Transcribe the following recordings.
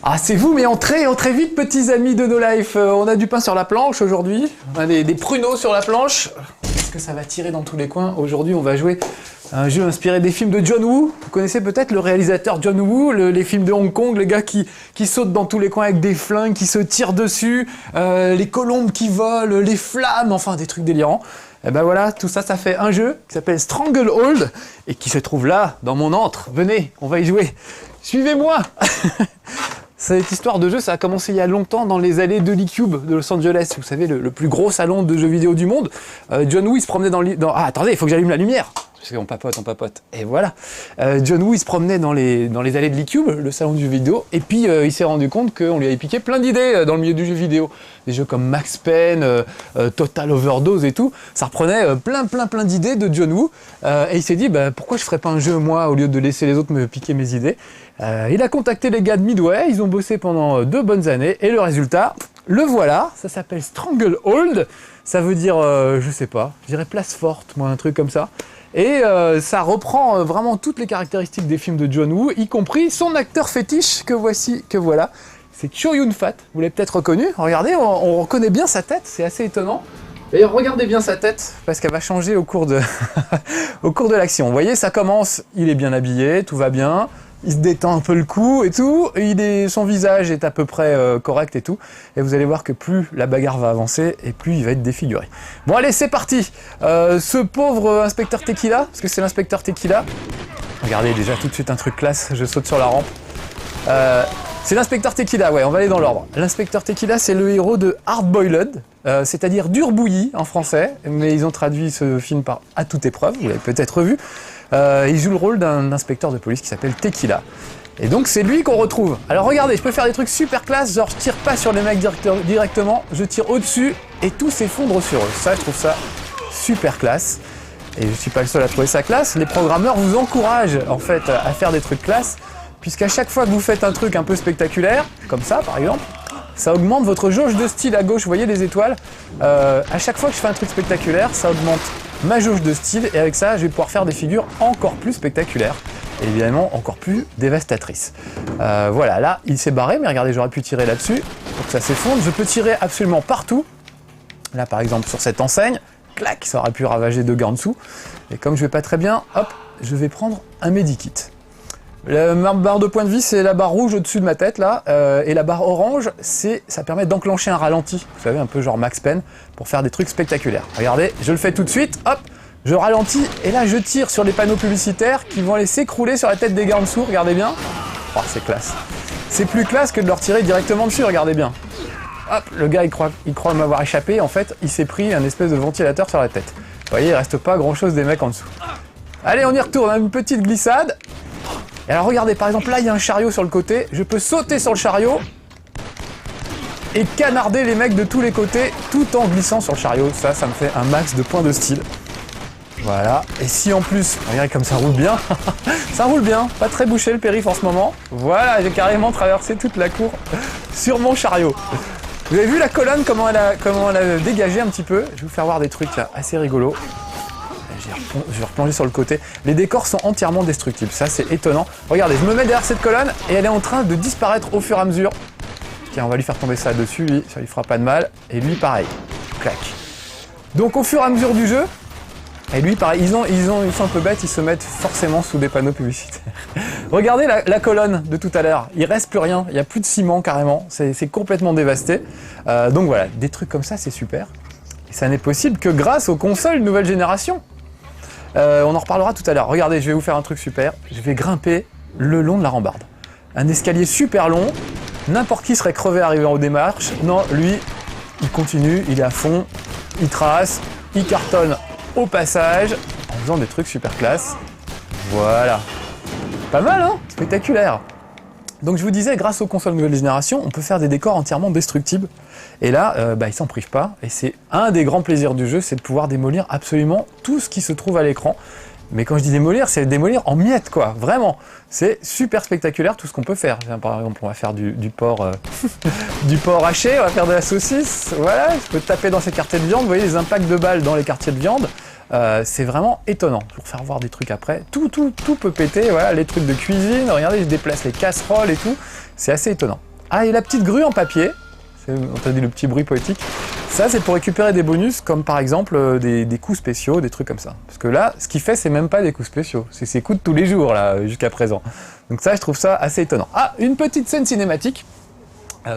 Ah, c'est vous, mais entrez vite, petits amis de No Life. On a du pain sur la planche aujourd'hui. On a des pruneaux sur la planche. Est-ce que ça va tirer dans tous les coins? Aujourd'hui, on va jouer à un jeu inspiré des films de John Woo. Vous connaissez peut-être le réalisateur John Woo, les films de Hong Kong, les gars qui sautent dans tous les coins avec des flingues, qui se tirent dessus, les colombes qui volent, les flammes, enfin des trucs délirants. Et ben voilà, tout ça, ça fait un jeu qui s'appelle Stranglehold et qui se trouve là, dans mon antre. Venez, on va y jouer. Suivez-moi. Cette histoire de jeu, ça a commencé il y a longtemps dans les allées de l'E-Cube de Los Angeles. Vous savez, le plus gros salon de jeux vidéo du monde. John Woo, il se promenait dans... Ah, attendez, il faut que j'allume la lumière. Parce qu'on papote, on papote. Et voilà. John Woo, il se promenait dans les allées de l'E-Cube, le salon du jeu vidéo. Et puis, il s'est rendu compte qu'on lui avait piqué plein d'idées dans le milieu du jeu vidéo. Des jeux comme Max Payne, Total Overdose et tout. Ça reprenait plein d'idées de John Woo. Et il s'est dit, bah, pourquoi je ferais pas un jeu, moi, au lieu de laisser les autres me piquer mes idées. Il a contacté les gars de Midway. Ils ont bossé pendant 2 bonnes années. Et le résultat, le voilà. Ça s'appelle Stranglehold. Ça veut dire, je sais pas, je dirais place forte, moi, un truc comme ça. Et ça reprend vraiment toutes les caractéristiques des films de John Woo, y compris son acteur fétiche que voilà. C'est Chow Yun-fat, vous l'avez peut-être reconnu. Regardez, on reconnaît bien sa tête, c'est assez étonnant. D'ailleurs, regardez bien sa tête, parce qu'elle va changer au cours de, au cours de l'action. Vous voyez, ça commence, il est bien habillé, tout va bien. Il se détend un peu le cou et tout, son visage est à peu près correct et tout, et vous allez voir que plus la bagarre va avancer, et plus il va être défiguré. Bon allez, c'est parti. Ce pauvre inspecteur Tequila, parce que c'est l'inspecteur Tequila, regardez déjà tout de suite un truc classe, je saute sur la rampe. C'est l'inspecteur Tequila, ouais, on va aller dans l'ordre. L'inspecteur Tequila, c'est le héros de Hard Boiled, c'est-à-dire dur bouilli en français, mais ils ont traduit ce film par À toute épreuve, vous l'avez peut-être vu. Il joue le rôle d'un inspecteur de police qui s'appelle Tequila. Et donc c'est lui qu'on retrouve. Alors regardez, je peux faire des trucs super classe, genre je tire pas sur les mecs directement, je tire au-dessus et tout s'effondre sur eux. Ça, je trouve ça super classe. Et je suis pas le seul à trouver ça classe. Les programmeurs vous encouragent en fait à faire des trucs classe, puisqu'à chaque fois que vous faites un truc un peu spectaculaire, comme ça par exemple, ça augmente votre jauge de style à gauche, vous voyez les étoiles. À chaque fois que je fais un truc spectaculaire, ça augmente ma jauge de style, et avec ça, je vais pouvoir faire des figures encore plus spectaculaires, et évidemment encore plus dévastatrices. Voilà, là, il s'est barré, mais regardez, j'aurais pu tirer là-dessus, pour que ça s'effondre. Je peux tirer absolument partout. Là, par exemple, sur cette enseigne, clac, ça aurait pu ravager 2 gars en dessous. Et comme je vais pas très bien, hop, je vais prendre un medikit. La barre de point de vie, c'est la barre rouge au-dessus de ma tête, là, et la barre orange, ça permet d'enclencher un ralenti, vous savez, un peu genre Max Payne, pour faire des trucs spectaculaires. Regardez, je le fais tout de suite, hop, je ralentis, et là je tire sur les panneaux publicitaires qui vont aller s'écrouler sur la tête des gars en dessous, regardez bien. Oh, c'est classe. C'est plus classe que de leur tirer directement dessus, regardez bien. Hop, le gars, il croit m'avoir échappé, en fait, il s'est pris un espèce de ventilateur sur la tête. Vous voyez, il reste pas grand-chose des mecs en dessous. Allez, on y retourne, on a une petite glissade. Et alors regardez, par exemple là il y a un chariot sur le côté, je peux sauter sur le chariot et canarder les mecs de tous les côtés tout en glissant sur le chariot. Ça me fait un max de points de style. Voilà, et si en plus, regardez comme ça roule bien, ça roule bien, pas très bouché le périph' en ce moment. Voilà, j'ai carrément traversé toute la cour sur mon chariot. Vous avez vu la colonne, comment elle a dégagé un petit peu? Je vais vous faire voir des trucs là assez rigolos. Je vais replonger sur le côté. Les décors sont entièrement destructibles, ça c'est étonnant. Regardez, je me mets derrière cette colonne et elle est en train de disparaître au fur et à mesure. Tiens, on va lui faire tomber ça dessus, lui, ça lui fera pas de mal. Et lui pareil, clac. Donc au fur et à mesure du jeu, et lui pareil, ils sont un peu bêtes, ils se mettent forcément sous des panneaux publicitaires. Regardez la colonne de tout à l'heure, il reste plus rien, il n'y a plus de ciment carrément, c'est complètement dévasté. Donc voilà, des trucs comme ça c'est super. Et ça n'est possible que grâce aux consoles nouvelle génération. On en reparlera tout à l'heure. Regardez, je vais vous faire un truc super. Je vais grimper le long de la rambarde. Un escalier super long. N'importe qui serait crevé arrivant aux démarches. Non, lui, il continue, il est à fond, il trace, il cartonne au passage, en faisant des trucs super classe. Voilà. Pas mal, hein? Spectaculaire. Donc je vous disais, grâce aux consoles nouvelle génération, on peut faire des décors entièrement destructibles. Et là, ils s'en privent pas. Et c'est un des grands plaisirs du jeu, c'est de pouvoir démolir absolument tout ce qui se trouve à l'écran. Mais quand je dis démolir, c'est démolir en miettes, quoi. Vraiment. C'est super spectaculaire tout ce qu'on peut faire. Par exemple, on va faire du porc, du porc haché, on va faire de la saucisse. Voilà, je peux taper dans ces quartiers de viande. Vous voyez les impacts de balles dans les quartiers de viande. C'est vraiment étonnant. Je vais vous faire voir des trucs après. Tout peut péter. Voilà, les trucs de cuisine. Regardez, je déplace les casseroles et tout. C'est assez étonnant. Ah, et la petite grue en papier. On t'a dit le petit bruit poétique. Ça, c'est pour récupérer des bonus, comme par exemple des coups spéciaux, des trucs comme ça. Parce que là, ce qu'il fait, c'est même pas des coups spéciaux. C'est ses coups de tous les jours, là, jusqu'à présent. Donc ça, je trouve ça assez étonnant. Ah, une petite scène cinématique.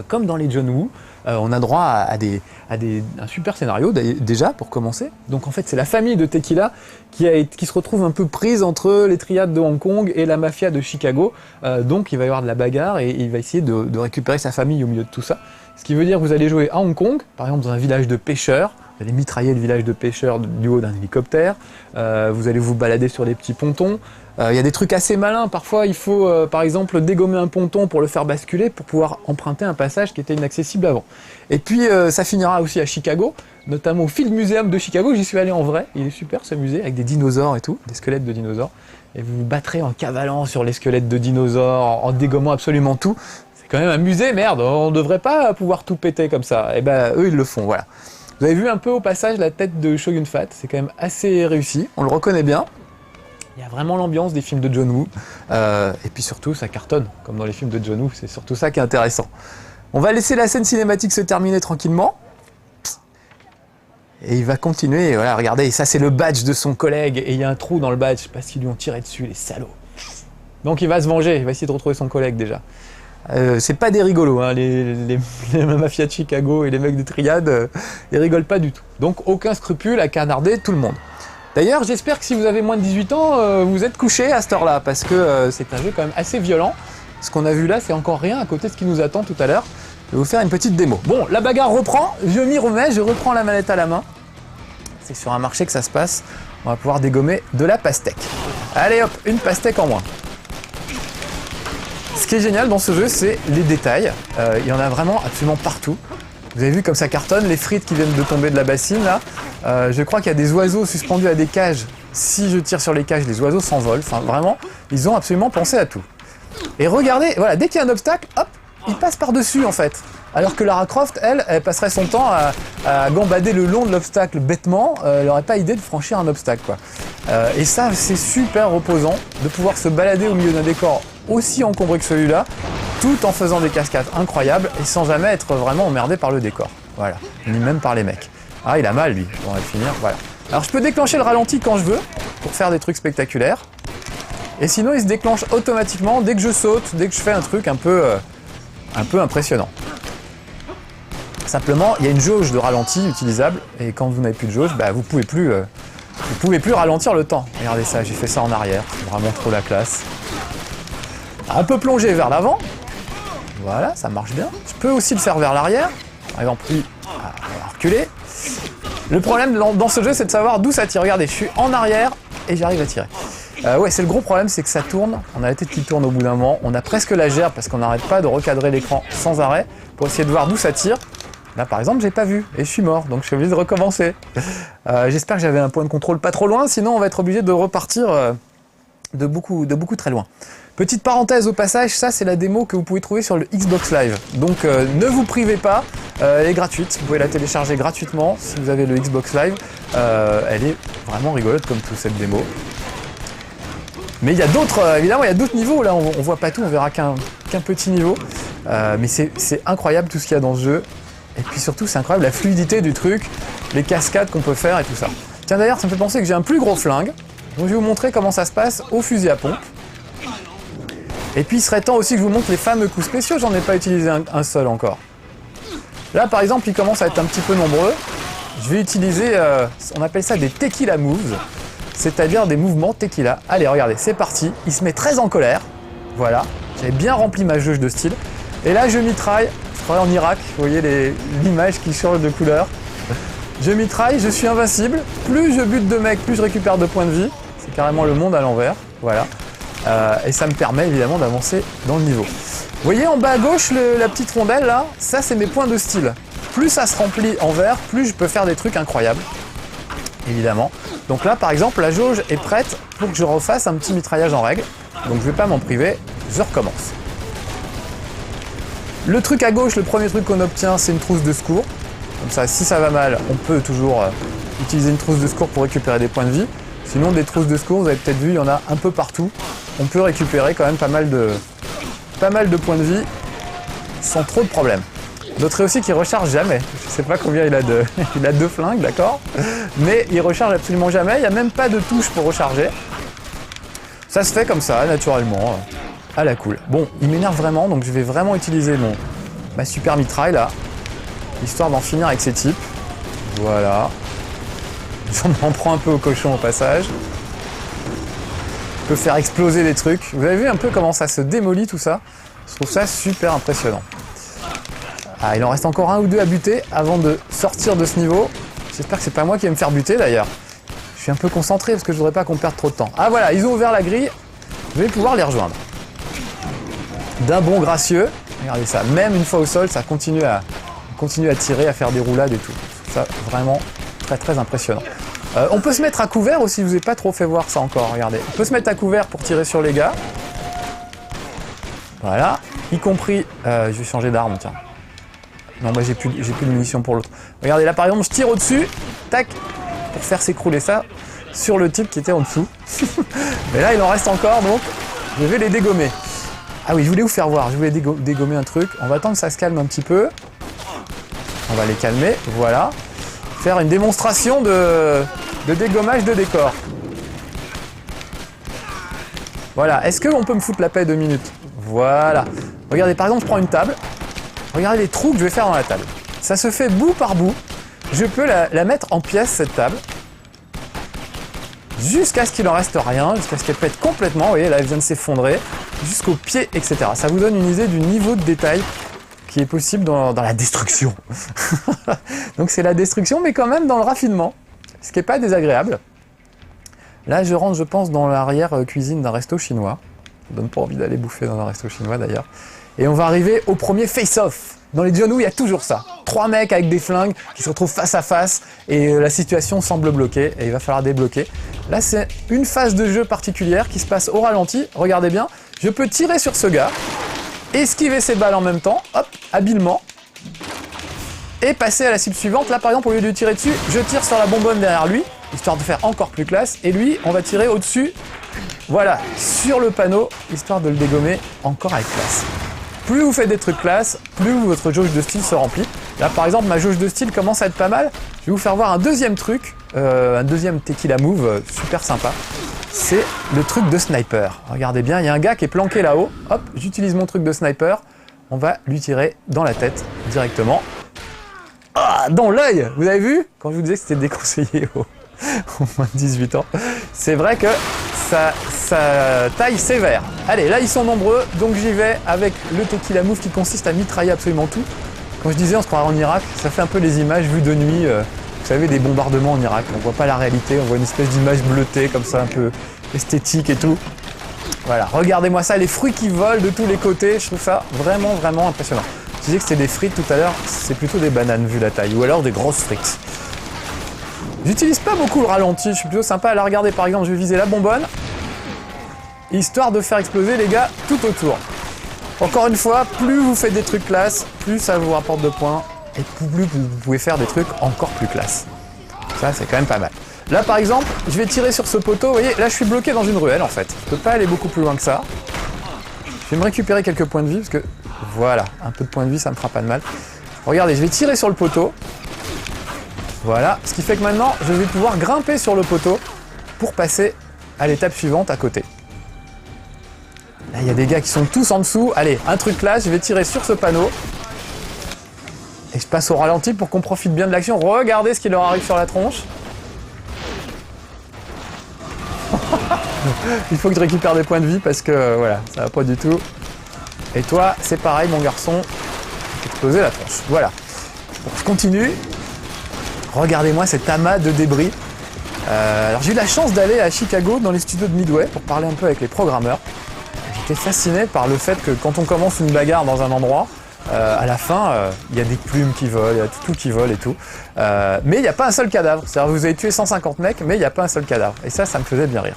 Comme dans les John Woo, on a droit à un super scénario, déjà, pour commencer. Donc en fait, c'est la famille de Tequila qui se retrouve un peu prise entre les triades de Hong Kong et la mafia de Chicago. Donc il va y avoir de la bagarre et il va essayer de récupérer sa famille au milieu de tout ça. Ce qui veut dire que vous allez jouer à Hong Kong, par exemple dans un village de pêcheurs, vous allez mitrailler le village de pêcheurs du haut d'un hélicoptère, vous allez vous balader sur des petits pontons. Il y a des trucs assez malins, parfois il faut par exemple dégommer un ponton pour le faire basculer pour pouvoir emprunter un passage qui était inaccessible avant. Et puis ça finira aussi à Chicago, notamment au Field Museum de Chicago, j'y suis allé en vrai, il est super ce musée avec des dinosaures et tout, des squelettes de dinosaures. Et vous vous battrez en cavalant sur les squelettes de dinosaures, en dégommant absolument tout. C'est quand même un musée, merde, on devrait pas pouvoir tout péter comme ça. Et ben eux ils le font, voilà. Vous avez vu un peu au passage la tête de Shogun Fat, c'est quand même assez réussi, on le reconnaît bien. Il y a vraiment l'ambiance des films de John Woo, et puis surtout ça cartonne, comme dans les films de John Woo, c'est surtout ça qui est intéressant. On va laisser la scène cinématique se terminer tranquillement, et il va continuer, et voilà, regardez, ça c'est le badge de son collègue, et il y a un trou dans le badge, parce qu'ils lui ont tiré dessus, les salauds. Donc il va se venger, il va essayer de retrouver son collègue déjà. C'est pas des rigolos, hein, les mafias de Chicago et les mecs de triade, ils rigolent pas du tout. Donc aucun scrupule à canarder tout le monde. D'ailleurs, j'espère que si vous avez moins de 18 ans, vous êtes couchés à cette heure-là, parce que c'est un jeu quand même assez violent. Ce qu'on a vu là, c'est encore rien à côté de ce qui nous attend tout à l'heure. Je vais vous faire une petite démo. Bon, la bagarre reprend, je m'y remets, je reprends la manette à la main. C'est sur un marché que ça se passe. On va pouvoir dégommer de la pastèque. Allez hop, une pastèque en moins. Ce qui est génial dans ce jeu, c'est les détails. Il y en a vraiment absolument partout. Vous avez vu comme ça cartonne, les frites qui viennent de tomber de la bassine là. Je crois qu'il y a des oiseaux suspendus à des cages. Si je tire sur les cages, les oiseaux s'envolent. Enfin vraiment, ils ont absolument pensé à tout. Et regardez, voilà, dès qu'il y a un obstacle, hop, ils passent par-dessus en fait. Alors que Lara Croft, elle passerait son temps à gambader le long de l'obstacle bêtement. Elle n'aurait pas idée de franchir un obstacle, quoi. Et ça, c'est super reposant de pouvoir se balader au milieu d'un décor aussi encombré que celui-là, tout en faisant des cascades incroyables et sans jamais être vraiment emmerdé par le décor. Voilà, ni même par les mecs. Ah, il a mal lui, on va le finir, voilà. Alors je peux déclencher le ralenti quand je veux, pour faire des trucs spectaculaires. Et sinon il se déclenche automatiquement dès que je saute, dès que je fais un truc un peu impressionnant. Simplement, il y a une jauge de ralenti utilisable, et quand vous n'avez plus de jauge, bah, vous pouvez plus ralentir le temps. Regardez ça, j'ai fait ça en arrière, c'est vraiment trop la classe. On peut plonger vers l'avant, voilà, ça marche bien. Je peux aussi le faire vers l'arrière, par exemple, on va reculer. Le problème dans ce jeu, c'est de savoir d'où ça tire. Regardez, je suis en arrière et j'arrive à tirer. Ouais, c'est le gros problème, c'est que ça tourne. On a la tête qui tourne au bout d'un moment. On a presque la gerbe parce qu'on n'arrête pas de recadrer l'écran sans arrêt pour essayer de voir d'où ça tire. Là, par exemple, j'ai pas vu et je suis mort, donc je suis obligé de recommencer. J'espère que j'avais un point de contrôle pas trop loin, sinon on va être obligé de repartir de beaucoup très loin. Petite parenthèse au passage, ça c'est la démo que vous pouvez trouver sur le Xbox Live. Donc ne vous privez pas, elle est gratuite, vous pouvez la télécharger gratuitement si vous avez le Xbox Live. Elle est vraiment rigolote comme toute cette démo. Mais il y a d'autres, évidemment, il y a d'autres niveaux, là on voit pas tout, on verra qu'un petit niveau. Mais c'est incroyable tout ce qu'il y a dans ce jeu. Et puis surtout c'est incroyable la fluidité du truc, les cascades qu'on peut faire et tout ça. Tiens d'ailleurs ça me fait penser que j'ai un plus gros flingue. Donc je vais vous montrer comment ça se passe au fusil à pompe. Et puis il serait temps aussi que je vous montre les fameux coups spéciaux, j'en ai pas utilisé un seul encore. Là par exemple, ils commencent à être un petit peu nombreux. Je vais utiliser, on appelle ça des tequila moves, c'est-à-dire des mouvements tequila. Allez, regardez, c'est parti, il se met très en colère. Voilà, j'avais bien rempli ma jauge de style. Et là je mitraille, je crois en Irak, vous voyez l'image qui change de couleur. Je mitraille, je suis invincible, plus je bute de mecs, plus je récupère de points de vie. C'est carrément le monde à l'envers, voilà. Et ça me permet évidemment d'avancer dans le niveau. Vous voyez en bas à gauche la petite rondelle là, ça c'est mes points de style. Plus ça se remplit en vert, plus je peux faire des trucs incroyables. Évidemment. Donc là par exemple la jauge est prête pour que je refasse un petit mitraillage en règle. Donc je vais pas m'en priver, je recommence. Le truc à gauche, le premier truc qu'on obtient, c'est une trousse de secours. Comme ça, si ça va mal, on peut toujours utiliser une trousse de secours pour récupérer des points de vie. Sinon, des trousses de secours, vous avez peut-être vu, il y en a un peu partout. On peut récupérer quand même pas mal de points de vie sans trop de problèmes. Notez aussi qu'il recharge jamais. Je sais pas combien il a de, il a 2 flingues, d'accord. Mais il recharge absolument jamais. Il n'y a même pas de touche pour recharger. Ça se fait comme ça, naturellement. À la cool. Bon, il m'énerve vraiment, donc je vais vraiment utiliser ma super mitraille là. Histoire d'en finir avec ces types. Voilà. J'en prends un peu au cochon au passage. Je peux faire exploser des trucs. Vous avez vu un peu comment ça se démolit tout ça? Je trouve ça super impressionnant. Ah, il en reste encore un ou deux à buter avant de sortir de ce niveau. J'espère que c'est pas moi qui vais me faire buter d'ailleurs. Je suis un peu concentré parce que je voudrais pas qu'on perde trop de temps. Ah voilà, ils ont ouvert la grille. Je vais pouvoir les rejoindre. D'un bon gracieux. Regardez ça, même une fois au sol, ça continue à tirer, à faire des roulades et tout. Je trouve ça vraiment très très impressionnant. On peut se mettre à couvert aussi, je vous ai pas trop fait voir ça encore, regardez. On peut se mettre à couvert pour tirer sur les gars. Voilà, y compris... je vais changer d'arme, tiens. Non, bah j'ai plus de munitions pour l'autre. Regardez, là par exemple, je tire au-dessus, tac, pour faire s'écrouler ça sur le type qui était en dessous. Mais là, il en reste encore, donc je vais les dégommer. Ah oui, je voulais vous faire voir, je voulais dégommer un truc. On va attendre que ça se calme un petit peu. On va les calmer, voilà. Faire une démonstration de dégommage de décor. Voilà, est-ce qu'on peut me foutre la paix 2 minutes? Voilà. Regardez, par exemple, je prends une table. Regardez les trous que je vais faire dans la table. Ça se fait bout par bout. Je peux la mettre en pièces, cette table. Jusqu'à ce qu'il en reste rien, jusqu'à ce qu'elle pète complètement. Vous voyez, là, elle vient de s'effondrer. Jusqu'au pied, etc. Ça vous donne une idée du niveau de détail qui est possible dans la destruction. Donc c'est la destruction, mais quand même dans le raffinement. Ce qui n'est pas désagréable. Là, je rentre, je pense, dans l'arrière-cuisine d'un resto chinois. Ça donne pas envie d'aller bouffer dans un resto chinois, d'ailleurs. Et on va arriver au premier face-off. Dans les John Woo, il y a toujours ça. 3 mecs avec des flingues qui se retrouvent face à face et la situation semble bloquée et il va falloir débloquer. Là, c'est une phase de jeu particulière qui se passe au ralenti. Regardez bien, je peux tirer sur ce gars, esquiver ses balles en même temps, hop, habilement, et passer à la cible suivante. Là, par exemple, au lieu de tirer dessus, je tire sur la bonbonne derrière lui, histoire de faire encore plus classe. Et lui, on va tirer au-dessus, voilà, sur le panneau, histoire de le dégommer encore avec classe. Plus vous faites des trucs classe, plus votre jauge de style se remplit. Là, par exemple, ma jauge de style commence à être pas mal. Je vais vous faire voir un deuxième truc, un deuxième tequila move super sympa. C'est le truc de sniper. Regardez bien, il y a un gars qui est planqué là-haut. Hop, j'utilise mon truc de sniper. On va lui tirer dans la tête directement. Ah, dans l'œil! Vous avez vu? Quand je vous disais que c'était déconseillé aux moins de 18 ans. C'est vrai que ça taille sévère. Allez, là ils sont nombreux, donc j'y vais avec le tequila move qui consiste à mitrailler absolument tout. Quand je disais on se croirait en Irak, ça fait un peu les images vues de nuit, vous savez, des bombardements en Irak. On voit pas la réalité, on voit une espèce d'image bleutée comme ça, un peu esthétique et tout. Voilà, regardez-moi ça, les fruits qui volent de tous les côtés, je trouve ça vraiment vraiment impressionnant. Je disais que c'était des frites tout à l'heure, c'est plutôt des bananes vu la taille, ou alors des grosses frites. J'utilise pas beaucoup le ralenti, je suis plutôt sympa à la regarder. Par exemple, je vais viser la bonbonne, histoire de faire exploser les gars tout autour. Encore une fois, plus vous faites des trucs classe, plus ça vous rapporte de points, et plus vous pouvez faire des trucs encore plus classe. Ça, c'est quand même pas mal. Là, par exemple, je vais tirer sur ce poteau, vous voyez, là je suis bloqué dans une ruelle en fait. Je peux pas aller beaucoup plus loin que ça. Je vais me récupérer quelques points de vie, parce que, voilà, un peu de points de vie, ça me fera pas de mal. Regardez, je vais tirer sur le poteau. Voilà, ce qui fait que maintenant, je vais pouvoir grimper sur le poteau pour passer à l'étape suivante à côté. Là, il y a des gars qui sont tous en dessous. Allez, un truc là, je vais tirer sur ce panneau. Et je passe au ralenti pour qu'on profite bien de l'action. Regardez ce qui leur arrive sur la tronche. Il faut que je récupère des points de vie parce que, voilà, ça va pas du tout. Et toi, c'est pareil, mon garçon. Exploser la tronche. Voilà. Bon, je continue. Regardez-moi cet amas de débris. Alors j'ai eu la chance d'aller à Chicago dans les studios de Midway pour parler un peu avec les programmeurs. J'étais fasciné par le fait que quand on commence une bagarre dans un endroit, à la fin, il y a des plumes qui volent, il y a tout qui vole et tout. Mais il n'y a pas un seul cadavre. C'est-à-dire que vous avez tué 150 mecs, mais il n'y a pas un seul cadavre. Et ça me faisait bien rire.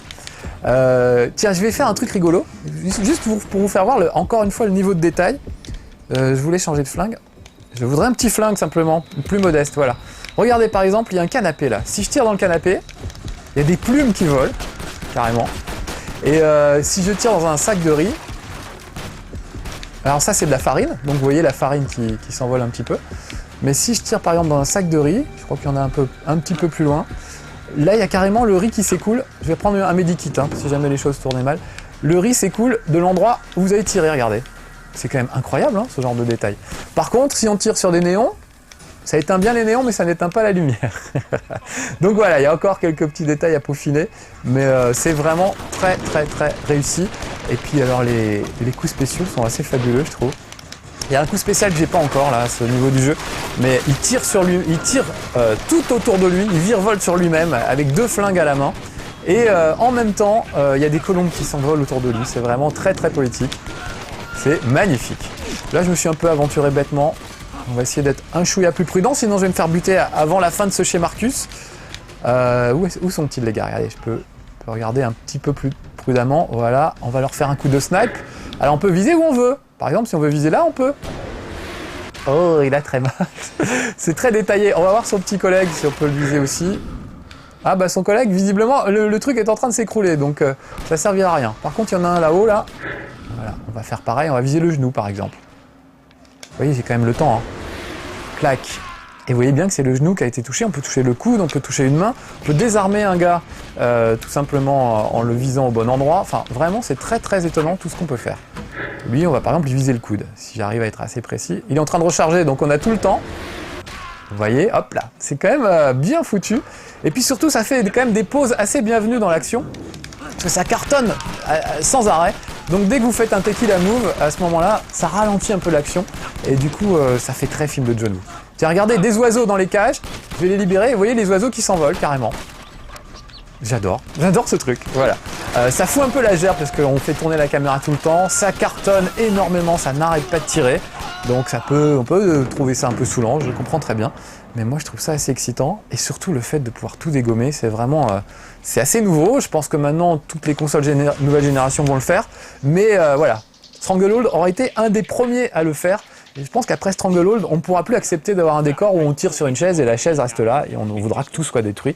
Tiens, je vais faire un truc rigolo, juste pour vous faire voir encore une fois le niveau de détail. Je voulais changer de flingue. Je voudrais un petit flingue simplement, plus modeste, voilà. Regardez par exemple, il y a un canapé là. Si je tire dans le canapé, il y a des plumes qui volent, carrément. Et si je tire dans un sac de riz, Alors ça, c'est de la farine, donc vous voyez la farine qui s'envole un petit peu. Mais si je tire par exemple dans un sac de riz, je crois qu'il y en a un petit peu plus loin, là il y a carrément le riz qui s'écoule. Je vais prendre un medikit, hein, si jamais les choses tournaient mal. Le riz s'écoule de l'endroit où vous avez tiré, regardez. C'est quand même incroyable, hein, ce genre de détail. Par contre, si on tire sur des néons, ça éteint bien les néons, mais ça n'éteint pas la lumière. Donc voilà, il y a encore quelques petits détails à peaufiner, mais c'est vraiment très réussi. Et puis alors les coups spéciaux sont assez fabuleux, je trouve. Il y a un coup spécial que j'ai pas encore là, c'est au niveau du jeu, mais il tire sur lui, il tire tout autour de lui, il virevolte sur lui-même avec 2 flingues à la main. Et en même temps, il y a des colombes qui s'envolent autour de lui. C'est vraiment très poétique. C'est magnifique. Là, je me suis un peu aventuré bêtement. On va essayer d'être un chouïa plus prudent, sinon je vais me faire buter avant la fin de ce chez Marcus. Où sont-ils les gars? Regardez, je peux regarder un petit peu plus prudemment. Voilà, on va leur faire un coup de snipe. Alors on peut viser où on veut. Par exemple, si on veut viser là, on peut. Oh, il a très mal. C'est très détaillé. On va voir son petit collègue si on peut le viser aussi. Ah bah son collègue, visiblement, le truc est en train de s'écrouler, donc ça servira à rien. Par contre, il y en a un là-haut, là. Voilà, on va faire pareil, on va viser le genou, par exemple. Vous voyez, j'ai quand même le temps, hein. Clac. Et vous voyez bien que c'est le genou qui a été touché. On peut toucher le coude, on peut toucher une main. On peut désarmer un gars tout simplement en le visant au bon endroit. Enfin, vraiment, c'est très étonnant tout ce qu'on peut faire. Lui, on va par exemple lui viser le coude, si j'arrive à être assez précis. Il est en train de recharger, donc on a tout le temps. Vous voyez, hop là, c'est quand même bien foutu. Et puis surtout, ça fait quand même des pauses assez bienvenues dans l'action. Parce que ça cartonne sans arrêt. Donc dès que vous faites un tequila move, à ce moment-là, ça ralentit un peu l'action. Et du coup, ça fait très film de John Woo. Tiens, regardez, des oiseaux dans les cages. Je vais les libérer et vous voyez les oiseaux qui s'envolent carrément. J'adore ce truc, voilà. Ça fout un peu la gerbe parce qu'on fait tourner la caméra tout le temps. Ça cartonne énormément, ça n'arrête pas de tirer. Donc on peut trouver ça un peu saoulant, je le comprends très bien. Mais moi je trouve ça assez excitant. Et surtout le fait de pouvoir tout dégommer, c'est vraiment... c'est assez nouveau. Je pense que maintenant toutes les consoles nouvelle génération vont le faire. Mais voilà, Stranglehold aura été un des premiers à le faire. Et je pense qu'après Stranglehold, on ne pourra plus accepter d'avoir un décor où on tire sur une chaise et la chaise reste là. Et on voudra que tout soit détruit.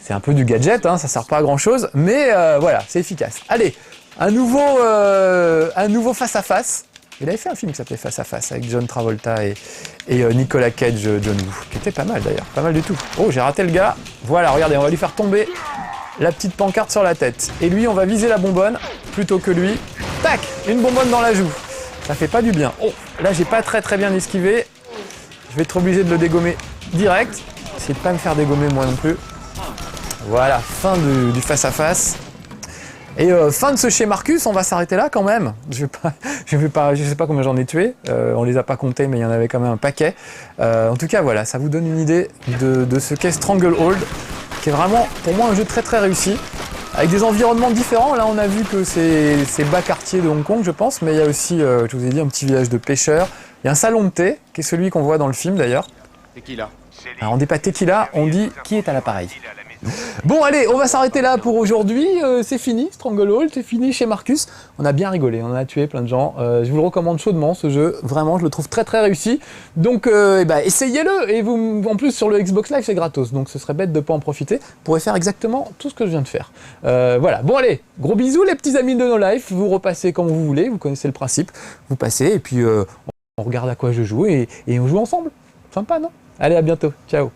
C'est un peu du gadget, hein, ça sert pas à grand chose. Mais voilà, c'est efficace. Allez, un nouveau face-à-face. Il avait fait un film qui s'appelait Face à Face avec John Travolta et Nicolas Cage, John Woo, qui était pas mal d'ailleurs, pas mal du tout. Oh, j'ai raté le gars. Voilà, regardez, on va lui faire tomber la petite pancarte sur la tête. Et lui, on va viser la bonbonne plutôt que lui. Tac, une bonbonne dans la joue. Ça fait pas du bien. Oh, là, j'ai pas très bien esquivé. Je vais être obligé de le dégommer direct. Essayez de pas me faire dégommer moi non plus. Voilà, fin du face à face. Et fin de ce chez Marcus, on va s'arrêter là quand même. Je sais pas combien j'en ai tué. On les a pas comptés, mais il y en avait quand même un paquet. En tout cas, voilà, ça vous donne une idée de ce qu'est Stranglehold, qui est vraiment, pour moi, un jeu très réussi, avec des environnements différents. Là, on a vu que c'est bas quartier de Hong Kong, je pense, mais il y a aussi, je vous ai dit, un petit village de pêcheurs. Il y a un salon de thé, qui est celui qu'on voit dans le film d'ailleurs. Tequila. Alors, on dit pas tequila, on dit qui est à l'appareil. Bon allez, on va s'arrêter là pour aujourd'hui, c'est fini, Stranglehold, c'est fini chez Marcus. On a bien rigolé, on a tué plein de gens, je vous le recommande chaudement ce jeu, vraiment je le trouve très réussi. Donc essayez-le, et vous, en plus sur le Xbox Live c'est gratos, donc ce serait bête de ne pas en profiter. Vous pourrez faire exactement tout ce que je viens de faire. Voilà, bon allez, gros bisous les petits amis de No Life, vous repassez comme vous voulez, vous connaissez le principe, vous passez et puis on regarde à quoi je joue et on joue ensemble. Sympa non? Allez, à bientôt, ciao.